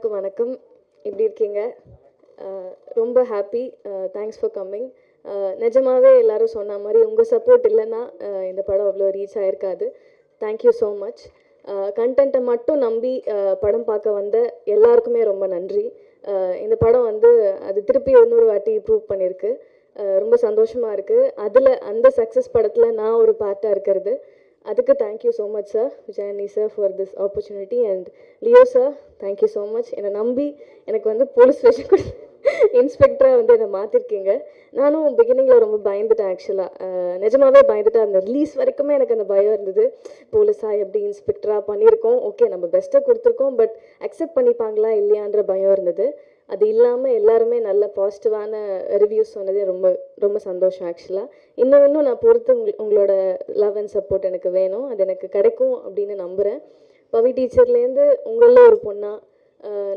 எல்லாருக்கும் வணக்கம். எப்படி இருக்கீங்க? ரொம்ப ஹாப்பி. Thanks for coming. நிஜமாவே எல்லாரும் சொன்ன மாதிரி உங்கள் சப்போர்ட் இல்லைன்னா இந்த படம் அவ்வளோ ரீச் ஆகிருக்காது. Thank you so much. கண்டென்ட்டை மட்டும் நம்பி படம் பார்க்க வந்த எல்லாருக்குமே ரொம்ப நன்றி. இந்த படம் வந்து அது திருப்பி இன்னொரு வாட்டி ப்ரூவ் பண்ணியிருக்கு. ரொம்ப சந்தோஷமாக இருக்குது. அந்த சக்ஸஸ் படத்தில் நான் ஒரு பார்ட்டாக இருக்கிறது. அதுக்கு thank you so much sir, Vijayani sir, for this opportunity. And Leo sir, thank you so much. என்னை நம்பி எனக்கு வந்து போலீஸ் ஸ்டேஷன் கூட இன்ஸ்பெக்டராக வந்து என்னை மாற்றிருக்கீங்க. நானும் பிகினிங்கில் ரொம்ப பயந்துட்டேன். ஆக்சுவலாக நிஜமாவே பயந்துட்டேன். அந்த ரிலீஸ் வரைக்குமே எனக்கு அந்த பயம் இருந்தது. போலீஸாக எப்படி இன்ஸ்பெக்டராக பண்ணியிருக்கோம், ஓகே நம்ம பெஸ்ட்டாக கொடுத்துருக்கோம், பட் அக்செப்ட் பண்ணிப்பாங்களா இல்லையான்ற பயம் இருந்தது. அது இல்லாமல் எல்லாருமே நல்ல பாசிட்டிவான ரிவ்யூஸ் சொன்னதே ரொம்ப ரொம்ப சந்தோஷம். ஆக்சுவலாக இன்னும் நான் பொறுத்து உங்களோட லவ் அண்ட் சப்போர்ட் எனக்கு வேணும். அது எனக்கு கிடைக்கும் அப்படின்னு நம்புகிறேன். பவி டீச்சர்லேருந்து உங்களில் ஒரு பொண்ணா,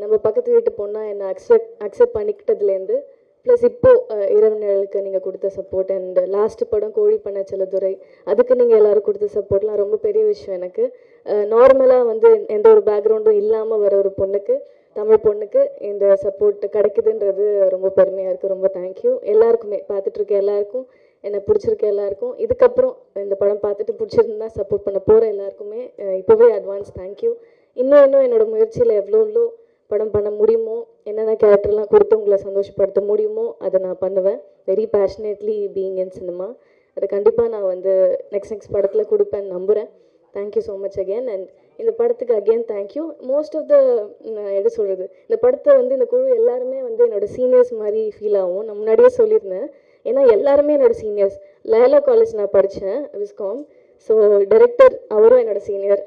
நம்ம பக்கத்து வீட்டு பொண்ணா என்னை அக்செப்ட் பண்ணிக்கிட்டதுலேருந்து, ப்ளஸ் இப்போது இரவு நிழலுக்கு நீங்கள் கொடுத்த சப்போர்ட், அண்ட் லாஸ்ட் படம் கோழி பண்ண செல்லதுரை, அதுக்கு நீங்கள் எல்லோரும் கொடுத்த சப்போர்ட்லாம் ரொம்ப பெரிய விஷயம் எனக்கு. நார்மலாக வந்து எந்த ஒரு பேக்ரவுண்டும் இல்லாமல் வர ஒரு பொண்ணுக்கு, தமிழ் பொண்ணுக்கு இந்த சப்போர்ட் கிடைக்குதுன்றது ரொம்ப பெருமையாக இருக்குது. ரொம்ப தேங்க்யூ எல்லாருக்குமே, பார்த்துட்ருக்க எல்லாருக்கும், என்னை பிடிச்சிருக்க எல்லாருக்கும், இதுக்கப்புறம் இந்த படம் பார்த்துட்டு பிடிச்சிருந்தா சப்போர்ட் பண்ண போகிற எல்லாருக்குமே இப்போவே அட்வான்ஸ் தேங்க்யூ. இன்னும் என்னோடய முயற்சியில் எவ்வளோ படம் பண்ண முடியுமோ, என்னென்ன கேரக்டர்லாம் கொடுத்து உங்களை சந்தோஷப்படுத்த முடியுமோ அதை நான் பண்ணுவேன். Very passionately being in cinema. அதை கண்டிப்பாக நான் வந்து நெக்ஸ்ட் படத்தில் கொடுப்பேன்னு நம்புகிறேன். Thank you so much again. And இந்த படத்துக்கு again thank you. Most of the எப்படி சொல்கிறது, இந்த படத்தை வந்து இந்த குழு எல்லாருமே வந்து என்னோடய சீனியர்ஸ் மாதிரி ஃபீல் ஆகும். நான் முன்னாடியே சொல்லியிருந்தேன். ஏன்னா எல்லாருமே என்னோடய சீனியர்ஸ். லேலா காலேஜ் நான் படித்தேன், விஸ்காம். ஸோ டைரக்டர் அவரும் என்னோடய சீனியர்,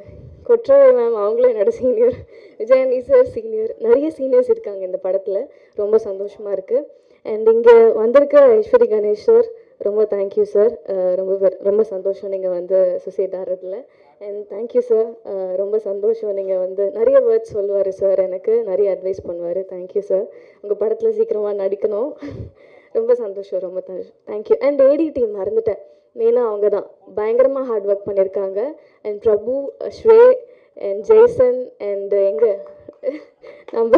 கொற்றவை மேம் அவங்களும் என்னோடய சீனியர், விஜயனி சார் சீனியர், நிறைய சீனியர்ஸ் இருக்காங்க இந்த படத்தில். ரொம்ப சந்தோஷமாக இருக்குது. அண்ட் இங்கே வந்திருக்க ஐஸ்வரி கணேஷ் சார், ரொம்ப தேங்க்யூ சார். ரொம்ப சந்தோஷம் நீங்கள் வந்து அசோசியேட் ஆகிறதுல. அண்ட் தேங்க்யூ சார், ரொம்ப சந்தோஷம். நீங்கள் வந்து நிறைய வேர்ட்ஸ் சொல்லுவார் சார், எனக்கு நிறைய அட்வைஸ் பண்ணுவார். Thank you sir. உங்கள் படத்தில் சீக்கிரமாக நடிக்கணும். ரொம்ப சந்தோஷம், ரொம்ப தேங்க்யூ. அண்ட் ஏடி டீம் மறந்துட்டேன், மெயினாக அவங்க தான் பயங்கரமாக ஹார்ட் ஒர்க் பண்ணியிருக்காங்க. And Prabhu, sway and Jaison and நம்ம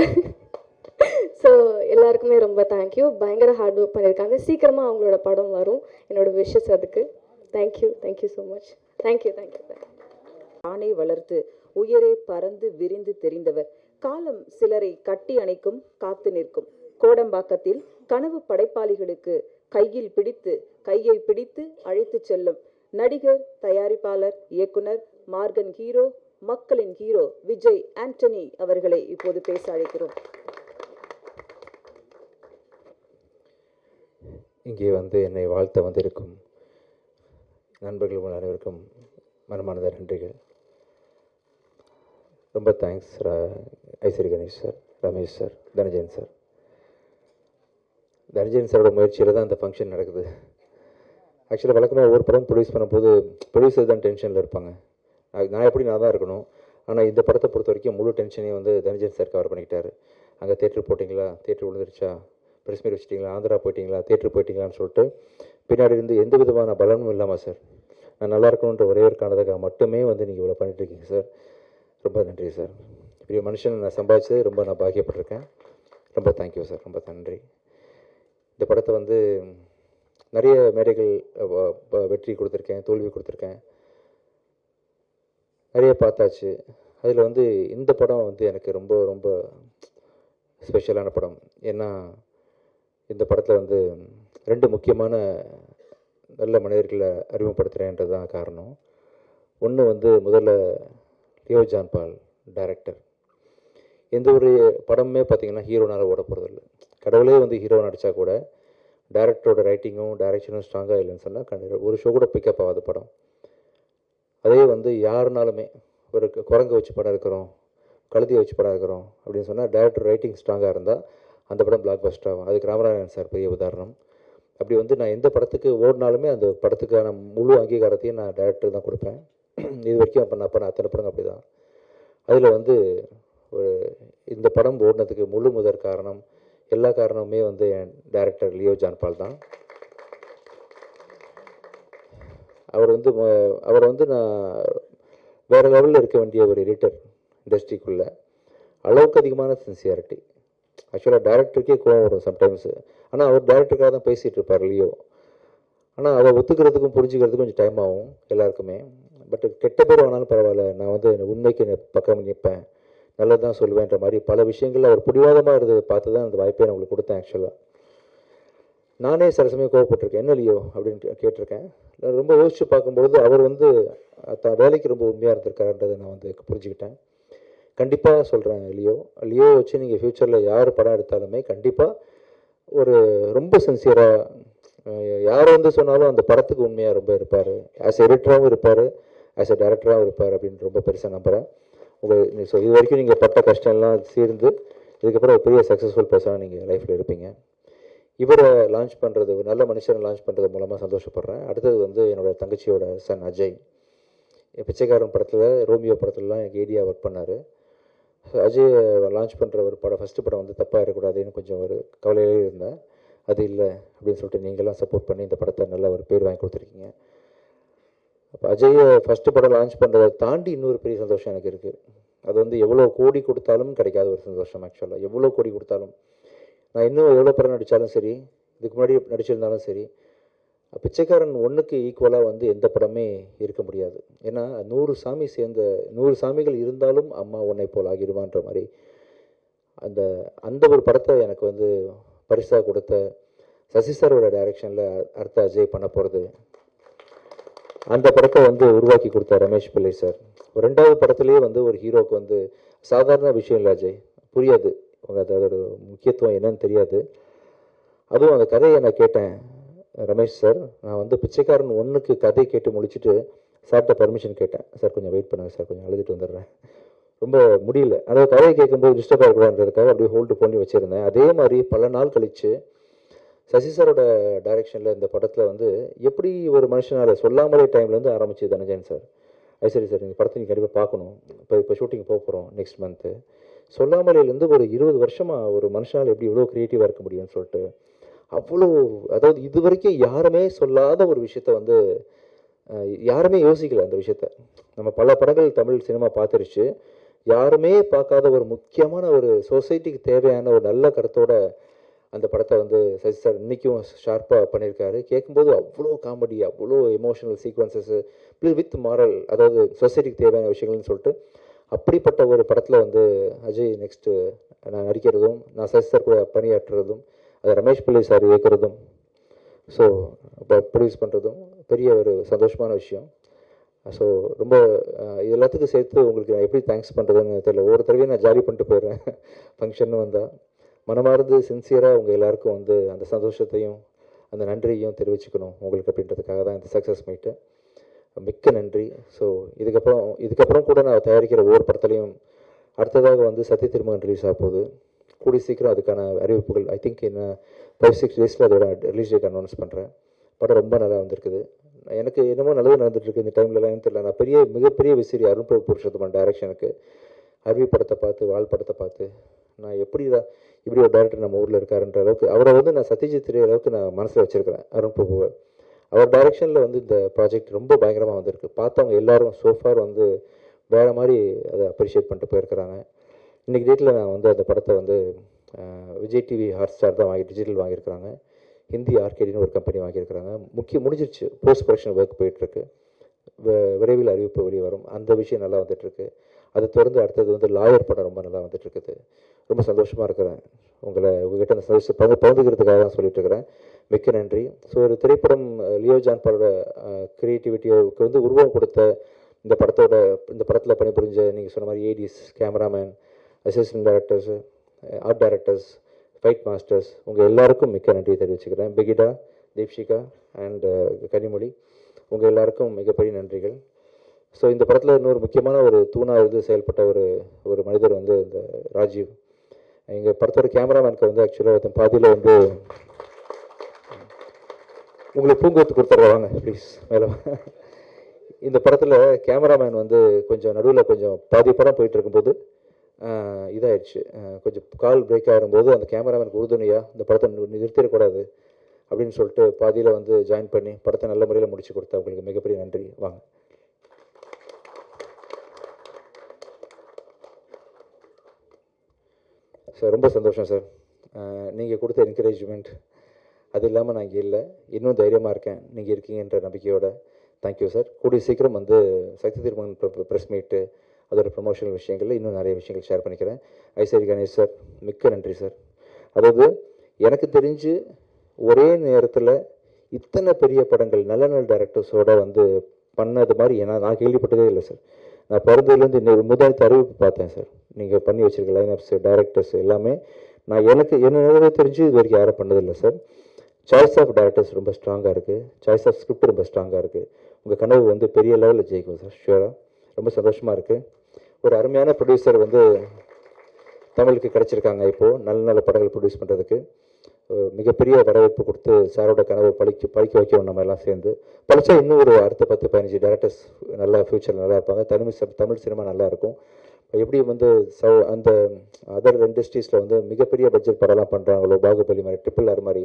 ஸோ எல்லாருக்குமே ரொம்ப தேங்க்யூ. பயங்கர ஹார்ட் ஒர்க் பண்ணியிருக்காங்க. சீக்கிரமாக அவங்களோட படம் வரும், என்னோட விஷஸ் அதுக்கு. Thank you so much. தேங்க்யூ. ஆணை வளர்த்து உயரே பறந்து விரிந்து தெரிந்தவர். காலம் சிலரை கட்டி அணைக்கும், காத்து நிற்கும். கோடம்பாக்கத்தில் கனவு படைப்பாளிகளுக்கு கையை பிடித்து அழைத்து செல்லும் நடிகர், தயாரிப்பாளர், இயக்குனர், மார்கன் ஹீரோ, மக்களின் ஹீரோ விஜய் ஆண்டனி அவர்களை இப்போது பேச அழைக்கிறோம். இங்கே வந்து என்னை வாழ்த்த வந்திருக்கும் நண்பர்கள் அனைவருக்கும் மனமார்ந்த நன்றிகள். ரொம்ப thanks Ishari Ganesh sir, Ramesh sir, Dhananjayan sir. Dhananjayan சாரோட முயற்சியில் தான் இந்த ஃபங்க்ஷன் நடக்குது. ஆக்சுவலாக வழக்கமாக ஒவ்வொரு படம் ப்ரொடியூஸ் பண்ணும்போது ப்ரொடியூசர் தான் டென்ஷனில் இருப்பாங்க. நான் தான் இருக்கணும். ஆனால் இந்த படத்தை பொறுத்த வரைக்கும் முழு டென்ஷனையும் வந்து தனஞ்சயன் சார் கவர் பண்ணிக்கிட்டாரு. அங்கே தேட்டர் போட்டிங்களா, தேட்டர் விழுந்துருச்சா, ப்ரெஸ் மீட் வச்சிட்டிங்களா, ஆந்திரா போயிட்டீங்களா, தேட்டர் போயிட்டீங்களான்னு சொல்லிட்டு பின்னாடி இருந்து எந்த விதமான பலனும் இல்லாமல் சார், நான் நல்லா இருக்கணுன்ற ஒரே ஒரு காரணத்துக்காக மட்டுமே வந்து நீங்கள் இவ்வளோ பண்ணிட்டுருக்கீங்க சார். ரொம்ப நன்றி சார். இப்படி மனுஷன் நான் சம்பாதிச்சது ரொம்ப நான் பாக்கியப்பட்டிருக்கேன். ரொம்ப தேங்க்யூ சார், ரொம்ப நன்றி. இந்த படத்தை வந்து நிறைய மேடைகள் வெற்றி கொடுத்துருக்கேன், தோல்வி கொடுத்துருக்கேன், நிறைய பார்த்தாச்சு. அதில் வந்து இந்த படம் வந்து எனக்கு ரொம்ப ரொம்ப ஸ்பெஷலான படம். ஏன்னா இந்த படத்தில் வந்து 2 முக்கியமான நல்ல மனிதர்களை அறிமுகப்படுத்துகிறேன்றது தான் காரணம். ஒன்று வந்து முதல்ல லியோ ஜான் பால் டைரக்டர். எந்த ஒரு படமே பார்த்திங்கன்னா ஹீரோனால் ஓட போகிறதில்ல. கடவுளே வந்து ஹீரோ நடித்தா கூட டைரக்டரோட ரைட்டிங்கும் டைரக்ஷனும் ஸ்ட்ராங்காக இல்லைன்னு சொன்னால் கண்டிப்பாக ஒரு ஷோ கூட பிக்கப் ஆகாத படம். அதே வந்து யாருனாலுமே ஒரு குரங்கை வச்சு படம் இருக்கிறோம், கழுதியை வச்சு படம் இருக்கிறோம் அப்படின்னு சொன்னால் டைரக்டர் ரைட்டிங் ஸ்ட்ராங்காக இருந்தால் அந்த படம் பிளாக் பஸ்டர் ஆகும். அதுக்கு ராமநாதன் சார் பெரிய உதாரணம். அப்படி வந்து நான் எந்த படத்துக்கு ஓடினாலுமே அந்த படத்துக்கான முழு அங்கீகாரத்தையும் நான் டைரக்டர் தான் கொடுப்பேன். இது வரைக்கும் அப்போ நான் பண்ண அத்தனை படம் அப்படி தான். அதில் வந்து இந்த படம் ஓடினதுக்கு முழு முதற் காரணம், எல்லா காரணமுமே வந்து என் டைரக்டர் லியோ ஜான் பால் தான். அவர் வந்து நான் வேறு லெவலில் இருக்க வேண்டிய ஒரு எடிட்டர் இண்டஸ்ட்ரிக்குள்ளே. அளவுக்கு அதிகமான சின்சியாரிட்டி. ஆக்சுவலாக டேரக்டருக்கே கோவம் வரும் சம்டைம்ஸு. ஆனால் அவர் டேரக்டருக்காக தான் பேசிகிட்டு இருப்பார் லியோ. ஆனால் அதை ஒத்துக்கிறதுக்கும் புரிஞ்சுக்கிறதுக்கும் கொஞ்சம் டைம் ஆகும் எல்லாருக்குமே. பட் கெட்ட பேர் ஆனாலும் பரவாயில்ல, நான் வந்து உண்மைக்கு பக்கம் நிற்பேன், நல்லது தான் சொல்லுவேன்ற மாதிரி பல விஷயங்கள் அவர் பிடிவாதமாக இருந்ததை பார்த்து தான் அந்த வாய்ப்பை நான் உங்களுக்கு கொடுத்தேன். ஆக்சுவலாக நானே சில சமயம் கோவப்பட்டிருக்கேன், என்ன லியோ அப்படின்னு கேட்டிருக்கேன். நான் ரொம்ப யோசித்து பார்க்கும்பொழுது அவர் வந்து வேலைக்கு ரொம்ப உண்மையாக இருந்திருக்காருன்றதை நான் வந்து புரிஞ்சுக்கிட்டேன். கண்டிப்பாக சொல்கிறேன், லியோ வச்சு நீங்கள் ஃப்யூச்சரில் யார் படம் எடுத்தாலுமே கண்டிப்பாக ஒரு ரொம்ப சின்சியராக யார் வந்து சொன்னாலும் அந்த படத்துக்கு உண்மையாக ரொம்ப இருப்பார். ஆஸ் எடிட்டராகவும் இருப்பார், ஆஸ் எ டேரக்டராகவும் இருப்பார் அப்படின்னு ரொம்ப பெருசாக நம்புகிறேன். ஸோ இது வரைக்கும் நீங்கள் பட்ட கஷ்டம்லாம் சேர்ந்து இதுக்கப்புறம் ஒரு பெரிய சக்ஸஸ்ஃபுல் பர்சனாக நீங்கள் லைஃப்பில் இருப்பீங்க. இவரை லான்ச் பண்ணுறது, ஒரு நல்ல மனுஷனை லான்ச் பண்ணுறது மூலமாக சந்தோஷப்படுறேன். அடுத்தது வந்து என்னோடய தங்கச்சியோட சன் அஜய். பிச்சைக்காரன் படத்தில், ரோமியோ படத்துலலாம் எனக்கு ஏடியா ஒர்க் பண்ணார். அஜய் லான்ச் பண்ணுற ஒரு படம், ஃபஸ்ட்டு படம் வந்து தப்பாக இருக்கக்கூடாதுன்னு கொஞ்சம் ஒரு கவலையிலே இருந்தேன். அது இல்லை அப்படின்னு சொல்லிட்டு நீங்களாம் சப்போர்ட் பண்ணி இந்த படத்தை நல்ல ஒரு பேர் வாங்கி கொடுத்துருக்கீங்க. அப்போ அஜயை ஃபஸ்ட்டு படம் லான்ச் பண்ணுறதை தாண்டி இன்னொரு பெரிய சந்தோஷம் எனக்கு இருக்குது. அது வந்து எவ்வளோ கோடி கொடுத்தாலும் கிடைக்காத ஒரு சந்தோஷம். ஆக்சுவலாக எவ்வளோ கோடி கொடுத்தாலும், நான் இன்னும் எவ்வளோ படம் நடித்தாலும் சரி, இதுக்கு முன்னாடி நடிச்சிருந்தாலும் சரி, பிச்சைக்காரன் 1க்கு ஈக்குவலாக வந்து எந்த படமே இருக்க முடியாது. ஏன்னா 100 சாமிகள் இருந்தாலும் அம்மா உன்னை போல் ஆகிடுவான்ற மாதிரி அந்த ஒரு படத்தை எனக்கு வந்து பரிசாக கொடுத்த சசி சாரோட டைரக்ஷனில் அடுத்த அஜய் பண்ண போகிறது. அந்த படத்தை வந்து உருவாக்கி கொடுத்த ரமேஷ் பிள்ளை சார். 2வது படத்துலேயே வந்து ஒரு ஹீரோவுக்கு வந்து சாதாரண விஷயம் இல்லை அஜய், புரியாது அதோட முக்கியத்துவம் என்னன்னு தெரியாது. அதுவும் அந்த கதையை நான் கேட்டேன், ரமேஷ் சார் நான் வந்து பிச்சைக்காரன் 1க்கு கதை கேட்டு முடிச்சுட்டு சார்கிட்ட பர்மிஷன் கேட்டேன். சார் கொஞ்சம் வெயிட் பண்ணுங்க சார், கொஞ்சம் அழுதுட்டு வந்துடுறேன், ரொம்ப முடியல. அதாவது கதையை கேட்கும்போது டிஸ்டர்ப் ஆகக்கூடாதுன்றதுக்காக அப்படியே ஹோல்டு பண்ணி வச்சுருந்தேன். அதே மாதிரி பல நாள் கழித்து சசி சாரோட டைரெக்ஷனில் இந்த படத்தில் வந்து எப்படி ஒரு மனுஷனால் சொல்லாமலே டைம்லேருந்து ஆரம்பிச்சு தனஞ்சயன் சார், அது சரி சார் இந்த படத்தை நீங்கள் கண்டிப்பாக பார்க்கணும், இப்போ ஷூட்டிங் போக போகிறோம் நெக்ஸ்ட் மந்த்து, சொல்லாமலேருந்து ஒரு 20 வருஷமாக ஒரு மனுஷனால் எப்படி இவ்வளோ க்ரியேட்டிவாக இருக்க முடியும்னு சொல்லிட்டு அவ்வளோ, அதாவது இது வரைக்கும் யாருமே சொல்லாத ஒரு விஷயத்த வந்து யாருமே யோசிக்கல. அந்த விஷயத்த நம்ம பல படங்கள் தமிழ் சினிமா பார்த்துருச்சு, யாருமே பார்க்காத ஒரு முக்கியமான ஒரு சொசைட்டிக்கு தேவையான ஒரு நல்ல கருத்தோட அந்த படத்தை வந்து சசி சார் இன்றைக்கும் ஷார்ப்பாக பண்ணியிருக்காரு. கேட்கும்போது அவ்வளோ காமெடி, அவ்வளோ எமோஷனல் சீக்வன்சஸ்ஸு வித் மாரல், அதாவது சொசைட்டிக்கு தேவையான விஷயங்கள்னு சொல்லிட்டு அப்படிப்பட்ட ஒரு படத்தில் வந்து அஜய் நெக்ஸ்ட்டு நான் நடிக்கிறதும், நான் சசி சார் கூட பணியாற்றுறதும், அதை ரமேஷ் பிள்ளை சார் இயக்கிறதும், ஸோ இப்போ ப்ரொடியூஸ் பண்ணுறதும் பெரிய ஒரு சந்தோஷமான விஷயம். ஸோ ரொம்ப இது எல்லாத்துக்கும் சேர்த்து உங்களுக்கு நான் எப்படி தேங்க்ஸ் பண்ணுறதுன்னு தெரியல. ஒவ்வொரு தடவையும் நான் ஜாலி பண்ணிட்டு போயிடுறேன் ஃபங்க்ஷன்னு வந்தால். மனமார்ந்து சின்சியராக உங்கள் எல்லாருக்கும் வந்து அந்த சந்தோஷத்தையும் அந்த நன்றியையும் தெரிவிச்சுக்கணும் உங்களுக்கு அப்படின்றதுக்காக தான் இந்த சக்ஸஸ் மீட்டு. மிக்க நன்றி. ஸோ இதுக்கப்புறம் கூட நான் தயாரிக்கிற ஒவ்வொரு படத்துலையும் அடுத்ததாக வந்து சத்திய திருமகன் ரிலீஸ் ஆக போகுது. கூடி சீக்கிரம் அதுக்கான அறிவிப்புகள் ஐ திங்க் இன்னும் 5-6 டேஸில் அதோட ரிலீஸ் டேட் அனௌன்ஸ் பண்ணுறேன். படம் ரொம்ப நல்லா வந்திருக்குது. எனக்கு என்னமோ நல்லது நடந்துட்டுருக்கு இந்த டைம்லலாம் தெரியல. நான் மிகப்பெரிய விசிறி அருண் பிரபு புருஷோத்தமன் டைரக்ஷனுக்கு அருவி படத்தை பார்த்து, வாழ் படத்தை பார்த்து, நான் இப்படி ஒரு டேரக்டர் நம்ம ஊரில் இருக்காருன்ற அளவுக்கு அவரை வந்து நான் சத்யஜித் ரே அளவுக்கு நான் மனசில் வச்சுருக்கிறேன் அருண் பிரபுவை. அவர் டைரக்ஷனில் வந்து இந்த ப்ராஜெக்ட் ரொம்ப பயங்கரமாக வந்திருக்கு. பார்த்தவங்க எல்லோரும் சோஃபார் வந்து வேறு மாதிரி அதை அப்ரிஷியேட் பண்ணிட்டு போயிருக்கிறாங்க. இன்றைக்கி டேட்டில் நான் வந்து அந்த படத்தை வந்து விஜய் டிவி ஹாட்ஸ்டார் தான் டிஜிட்டல் வாங்கியிருக்கிறாங்க. ஹிந்தி ஆர்கேடின்னு ஒரு கம்பெனி வாங்கியிருக்கிறாங்க. முடிஞ்சிருச்சு, போஸ்ட் ப்ரொடக்ஷன் ஒர்க் போயிட்டுருக்கு. விரைவில் அறிவிப்பு வெளியே வரும். அந்த விஷயம் நல்லா வந்துட்டுருக்கு. அதை தொடர்ந்து அடுத்தது வந்து லாயர் படம் ரொம்ப நல்லா வந்துட்டுருக்குது. ரொம்ப சந்தோஷமாக இருக்கிறேன். உங்கள்கிட்ட அந்த சந்தோஷம் பகிர்ந்துக்கிறதுக்காக தான் சொல்லிட்டு இருக்கிறேன். மிக்க நன்றி. ஸோ ஒரு திரைப்படம் லியோ ஜான் பாலோட க்ரியேட்டிவிட்டிக்கு வந்து உருவம் கொடுத்த இந்த படத்தில் பணிபுரிஞ்ச நீங்கள் சொன்ன மாதிரி ADs, cameraman, assistant directors, art directors, fight masters, உங்கள் எல்லாருக்கும் மிக்க நன்றி தெரிவிச்சுக்கிறேன். பெகிடா, தீப்ஷிகா அண்ட் கனிமொழி, உங்கள் எல்லாருக்கும் மிகப்பெரிய நன்றிகள். ஸோ இந்த படத்தில் இன்னொரு முக்கியமான ஒரு தூணாக செயல்பட்ட ஒரு மனிதர் வந்து இந்த ராஜீவ். எங்கள் படத்தோட கேமராமேனுக்கு வந்து ஆக்சுவலாக பாதியில் வந்து உங்களுக்கு பூங்கொத்து கொடுத்துட்றாங்க ப்ளீஸ் மேலே. இந்த படத்தில் கேமராமேன் வந்து கொஞ்சம் நடுவில் கொஞ்சம் பாதி படம் போயிட்டு இருக்கும்போது இதாகிடுச்சு, கொஞ்சம் கால் பிரேக் ஆகும்போது அந்த கேமராமேனுக்கு உறுதுணையாக இந்த படத்தை நிறுத்திடக்கூடாது அப்படின்னு சொல்லிட்டு பாதியில் வந்து ஜாயின் பண்ணி படத்தை நல்ல முறையில் முடிச்சு கொடுத்தா அவங்களுக்கு மிகப்பெரிய நன்றி. வாங்க. சார் ரொம்ப சந்தோஷம் சார். நீங்கள் கொடுத்த என்கரேஜ்மெண்ட் அது இல்லாமல் நான் இங்கே இல்லை, இன்னும் தைரியமாக இருக்கேன் நீங்கள் இருக்கீங்கன்ற நம்பிக்கையோட. Thank you sir. கூடிய சீக்கிரம் வந்து சக்தி திருமகன் ப்ரெஸ் மீட்டு அதோட ப்ரமோஷனல் விஷயங்களில் இன்னும் நிறைய விஷயங்கள் ஷேர் பண்ணிக்கிறேன். ஐஸ்வரி கணேஷ் சார், மிக்க நன்றி சார். அதாவது எனக்கு தெரிஞ்சு ஒரே நேரத்தில் இத்தனை பெரிய படங்கள் நல்ல நல்ல டைரக்டர்ஸோடு வந்து பண்ணது மாதிரி நான் கேள்விப்பட்டதே இல்லை சார். நான் பிறந்ததுலேருந்து இன்னொரு முதல் அறிவிப்பு பார்த்தேன் சார். நீங்கள் பண்ணி வச்சுருக்க லைனப்ஸ் டைரக்டர்ஸ் எல்லாமே நான் என்ன தெரிஞ்சு இது வரைக்கும் யாரும் பண்ணதில்லை சார். சாய்ஸ் ஆஃப் டைரக்டர்ஸ் ரொம்ப ஸ்ட்ராங்காக இருக்குது, சாய்ஸ் ஆஃப் ஸ்கிரிப்ட் ரொம்ப ஸ்ட்ராங்காக இருக்குது. உங்கள் கனவு வந்து பெரிய லெவலில் ஜெயிக்கும் சார், ஷுவராக. ரொம்ப சந்தோஷமாக இருக்குது. ஒரு அருமையான ப்ரொடியூசர் வந்து தமிழுக்கு கிடச்சிருக்காங்க. இப்போது நல்ல நல்ல படங்கள் ப்ரொடியூஸ் பண்ணுறதுக்கு மிகப்பெரிய வரவேற்பு கொடுத்து சாரோட கனவை படிக்க வைக்கணும். நம்ம எல்லாம் சேர்ந்து படித்தா இன்னும் ஒரு அடுத்த 10-15 டேரக்டர்ஸ் நல்லா ஃப்யூச்சர் நல்லா இருப்பாங்க. தமிழ் சினிமா நல்லா இருக்கும். எப்படி வந்து அந்த அதர் இண்டஸ்ட்ரீஸில் வந்து மிகப்பெரிய பட்ஜெட் படம்லாம் பண்ணுறாங்களோ, பாகுபலி மாதிரி, RRR மாதிரி,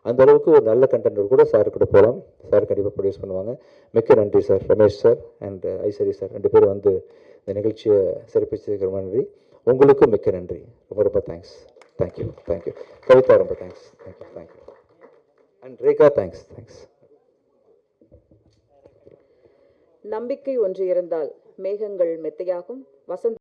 அந்த அளவுக்கு ஒரு நல்ல கண்டென்ட் கூட சார் கூட போகலாம். சார் கண்டிப்பாக ப்ரொடியூஸ் பண்ணுவாங்க. மிக்க நன்றி sir. Ramesh sir and Ishari sir 2 பேரும் வந்து இந்த நிகழ்ச்சியை சிறப்பிச்சதுக்கு ரொம்ப நன்றி. உங்களுக்கும் மிக்க நன்றி. ரொம்ப ரொம்ப தேங்க்ஸ். தேங்க்யூ. கவிதா ரொம்ப thanks. Thank you. And Rekha thanks. நம்பிக்கை ஒன்று இருந்தால் மேகங்கள் மெத்தையாகும். வசந்த்